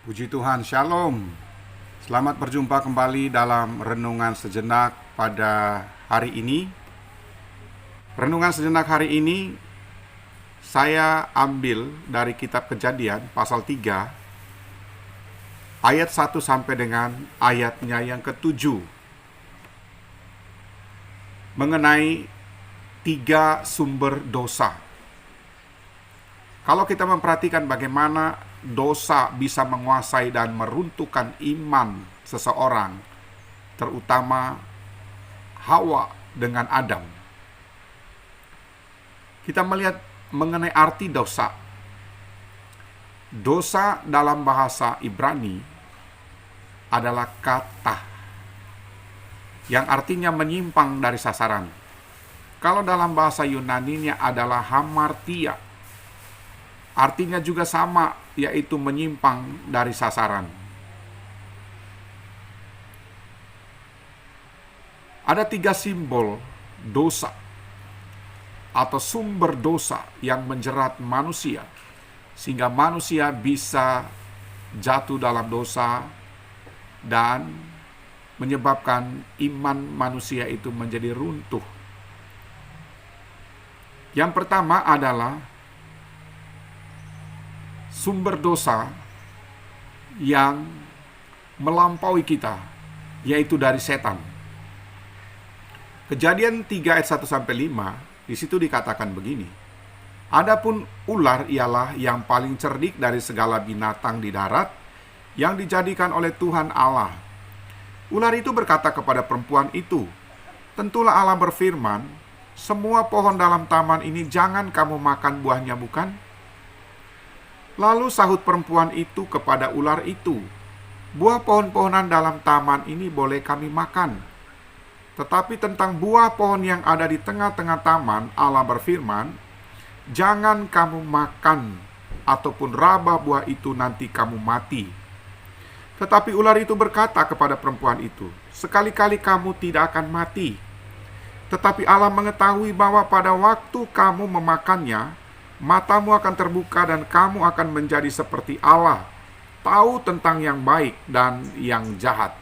Puji Tuhan, Shalom. Selamat berjumpa kembali dalam Renungan Sejenak pada hari ini. Renungan Sejenak hari ini saya ambil dari kitab Kejadian pasal 3 ayat 1 sampai dengan ayatnya yang ke-7 mengenai 3 sumber dosa. Kalau kita memperhatikan bagaimana dosa bisa menguasai dan meruntuhkan iman seseorang, terutama Hawa dengan Adam, kita melihat mengenai arti dosa. Dosa dalam bahasa Ibrani adalah kata yang artinya menyimpang dari sasaran. Kalau dalam bahasa Yunaninya adalah hamartia, artinya juga sama, yaitu menyimpang dari sasaran. Ada 3 simbol dosa atau sumber dosa yang menjerat manusia, sehingga manusia bisa jatuh dalam dosa dan menyebabkan iman manusia itu menjadi runtuh. Yang pertama adalah sumber dosa yang melampaui kita, yaitu dari setan. Kejadian 3 ayat 1 sampai 5, di situ dikatakan begini. Adapun ular ialah yang paling cerdik dari segala binatang di darat yang dijadikan oleh Tuhan Allah. Ular itu berkata kepada perempuan itu, "Tentulah Allah berfirman, semua pohon dalam taman ini jangan kamu makan buahnya, bukan?" Lalu sahut perempuan itu kepada ular itu, "Buah pohon-pohonan dalam taman ini boleh kami makan. Tetapi tentang buah pohon yang ada di tengah-tengah taman, Allah berfirman, jangan kamu makan, ataupun raba buah itu nanti kamu mati." Tetapi ular itu berkata kepada perempuan itu, "Sekali-kali kamu tidak akan mati. Tetapi Allah mengetahui bahwa pada waktu kamu memakannya, matamu akan terbuka dan kamu akan menjadi seperti Allah, tahu tentang yang baik dan yang jahat."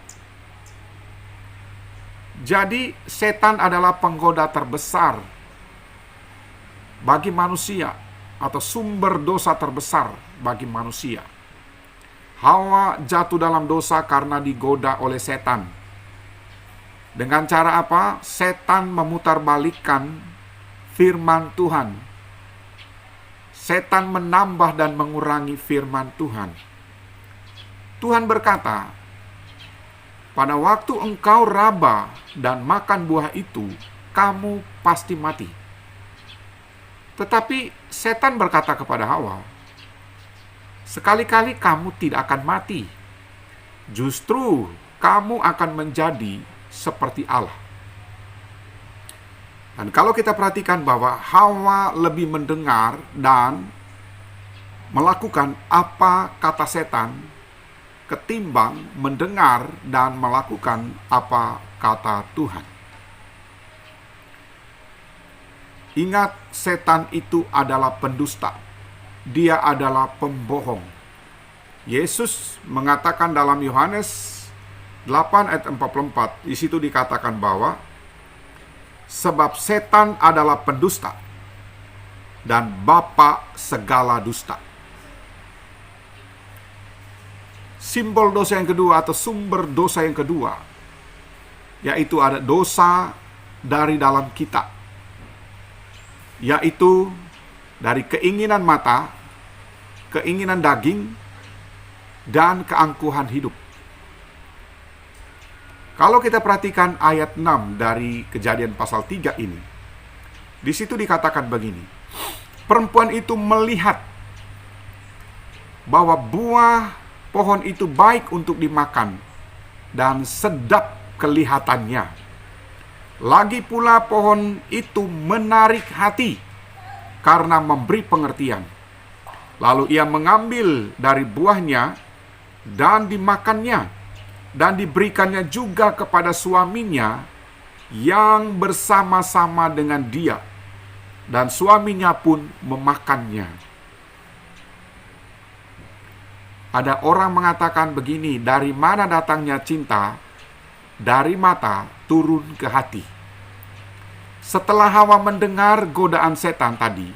Jadi setan adalah penggoda terbesar bagi manusia, atau sumber dosa terbesar bagi manusia. Hawa jatuh dalam dosa karena digoda oleh setan. Dengan cara apa? Setan memutarbalikkan firman Tuhan. Setan menambah dan mengurangi firman Tuhan. Tuhan berkata, "Pada waktu engkau raba dan makan buah itu, kamu pasti mati." Tetapi setan berkata kepada Hawa, "Sekali-kali kamu tidak akan mati. Justru kamu akan menjadi seperti Allah." Dan kalau kita perhatikan bahwa Hawa lebih mendengar dan melakukan apa kata setan ketimbang mendengar dan melakukan apa kata Tuhan. Ingat, setan itu adalah pendusta. Dia adalah pembohong. Yesus mengatakan dalam Yohanes 8 ayat 44, di situ dikatakan bahwa sebab setan adalah pendusta dan bapa segala dusta. Simbol dosa yang kedua atau sumber dosa yang kedua, yaitu ada dosa dari dalam kita, yaitu dari keinginan mata, keinginan daging, dan keangkuhan hidup. Kalau kita perhatikan ayat 6 dari Kejadian pasal 3 ini, di situ dikatakan begini. Perempuan itu melihat bahwa buah pohon itu baik untuk dimakan dan sedap kelihatannya. Lagi pula pohon itu menarik hati karena memberi pengertian. Lalu ia mengambil dari buahnya dan dimakannya, dan diberikannya juga kepada suaminya yang bersama-sama dengan dia, dan suaminya pun memakannya. Ada orang mengatakan begini, dari mana datangnya cinta? Dari mata turun ke hati. Setelah Hawa mendengar godaan setan tadi,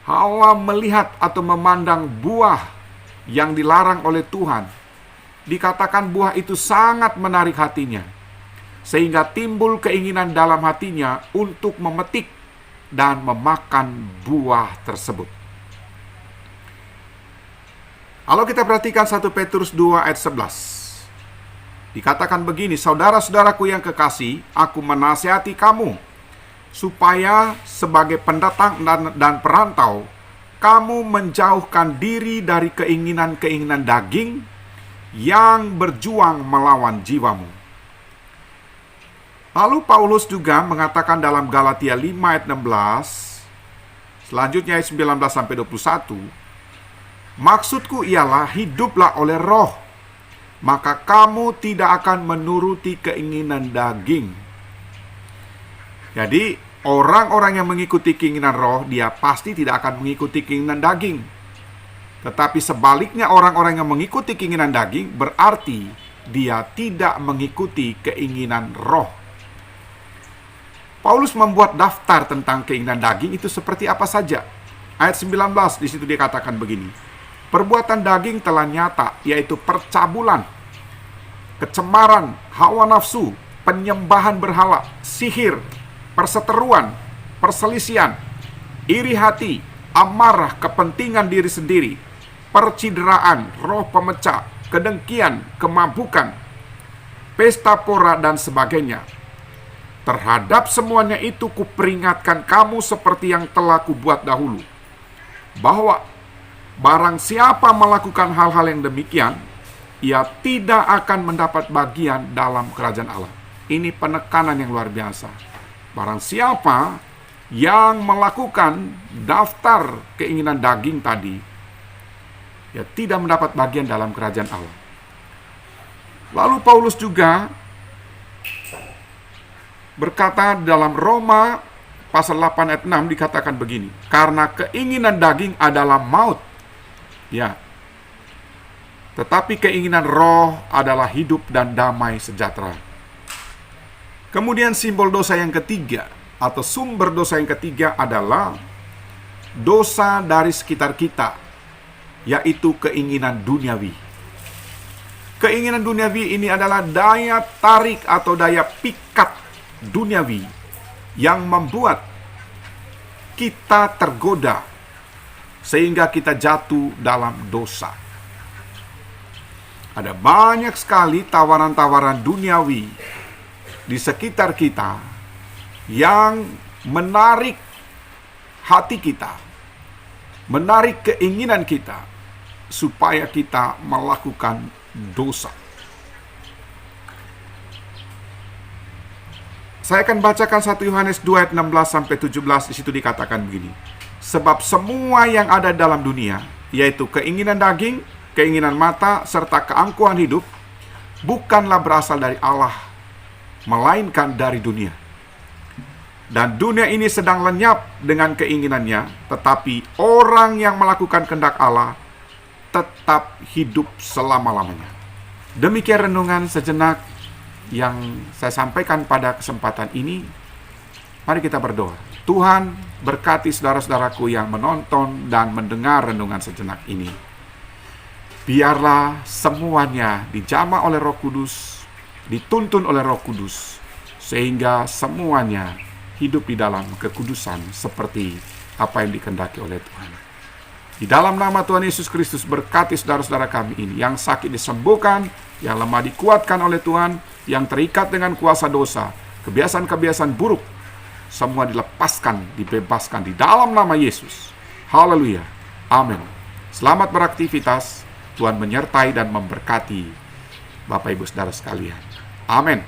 Hawa melihat atau memandang buah yang dilarang oleh Tuhan. Dikatakan buah itu sangat menarik hatinya, sehingga timbul keinginan dalam hatinya untuk memetik dan memakan buah tersebut. Kalau kita perhatikan 1 Petrus 2 ayat 11, dikatakan begini, saudara-saudaraku yang kekasih, aku menasihati kamu, supaya sebagai pendatang dan perantau, kamu menjauhkan diri dari keinginan-keinginan daging yang berjuang melawan jiwamu. Lalu Paulus juga mengatakan dalam Galatia 5 ayat 16, selanjutnya ayat 19-21, maksudku ialah hiduplah oleh roh, maka kamu tidak akan menuruti keinginan daging. Jadi orang-orang yang mengikuti keinginan roh, dia pasti tidak akan mengikuti keinginan daging. Tetapi sebaliknya, orang-orang yang mengikuti keinginan daging berarti dia tidak mengikuti keinginan roh. Paulus membuat daftar tentang keinginan daging itu seperti apa saja. Ayat 19 di situ dia katakan begini, perbuatan daging telah nyata, yaitu percabulan, kecemaran, hawa nafsu, penyembahan berhala, sihir, perseteruan, perselisihan, iri hati, amarah, kepentingan diri sendiri, percideraan, roh pemecah, kedengkian, kemabukan, pesta pora, dan sebagainya. Terhadap semuanya itu kuperingatkan kamu seperti yang telah kubuat dahulu, bahwa barang siapa melakukan hal-hal yang demikian, ia tidak akan mendapat bagian dalam kerajaan Allah. Ini penekanan yang luar biasa. Barang siapa yang melakukan daftar keinginan daging tadi, ia tidak mendapat bagian dalam kerajaan Allah. Lalu Paulus juga berkata dalam Roma pasal 8 ayat 6 dikatakan begini, karena keinginan daging adalah maut, ya, tetapi keinginan roh adalah hidup dan damai sejahtera. Kemudian simbol dosa yang ketiga atau sumber dosa yang ketiga adalah dosa dari sekitar kita, yaitu keinginan duniawi. Keinginan duniawi ini adalah daya tarik atau daya pikat duniawi yang membuat kita tergoda sehingga kita jatuh dalam dosa. Ada banyak sekali tawaran-tawaran duniawi di sekitar kita yang menarik hati kita, menarik keinginan kita supaya kita melakukan dosa. Saya akan bacakan 1 Yohanes 2 ayat 16-17. Di situ dikatakan begini, sebab semua yang ada dalam dunia, yaitu keinginan daging, keinginan mata, serta keangkuhan hidup, bukanlah berasal dari Allah, melainkan dari dunia. Dan dunia ini sedang lenyap dengan keinginannya, tetapi orang yang melakukan kehendak Allah tetap hidup selama-lamanya. Demikian renungan sejenak yang saya sampaikan pada kesempatan ini. Mari kita berdoa. Tuhan, berkati saudara-saudaraku yang menonton dan mendengar renungan sejenak ini. Biarlah semuanya dijamah oleh Roh Kudus, dituntun oleh Roh Kudus, sehingga semuanya hidup di dalam kekudusan seperti apa yang dikehendaki oleh Tuhan. Di dalam nama Tuhan Yesus Kristus, berkati saudara-saudara kami ini, yang sakit disembuhkan, yang lemah dikuatkan oleh Tuhan, yang terikat dengan kuasa dosa, kebiasaan-kebiasaan buruk, semua dilepaskan, dibebaskan di dalam nama Yesus. Haleluya. Amin. Selamat beraktivitas. Tuhan menyertai dan memberkati Bapak Ibu Saudara sekalian. Amin.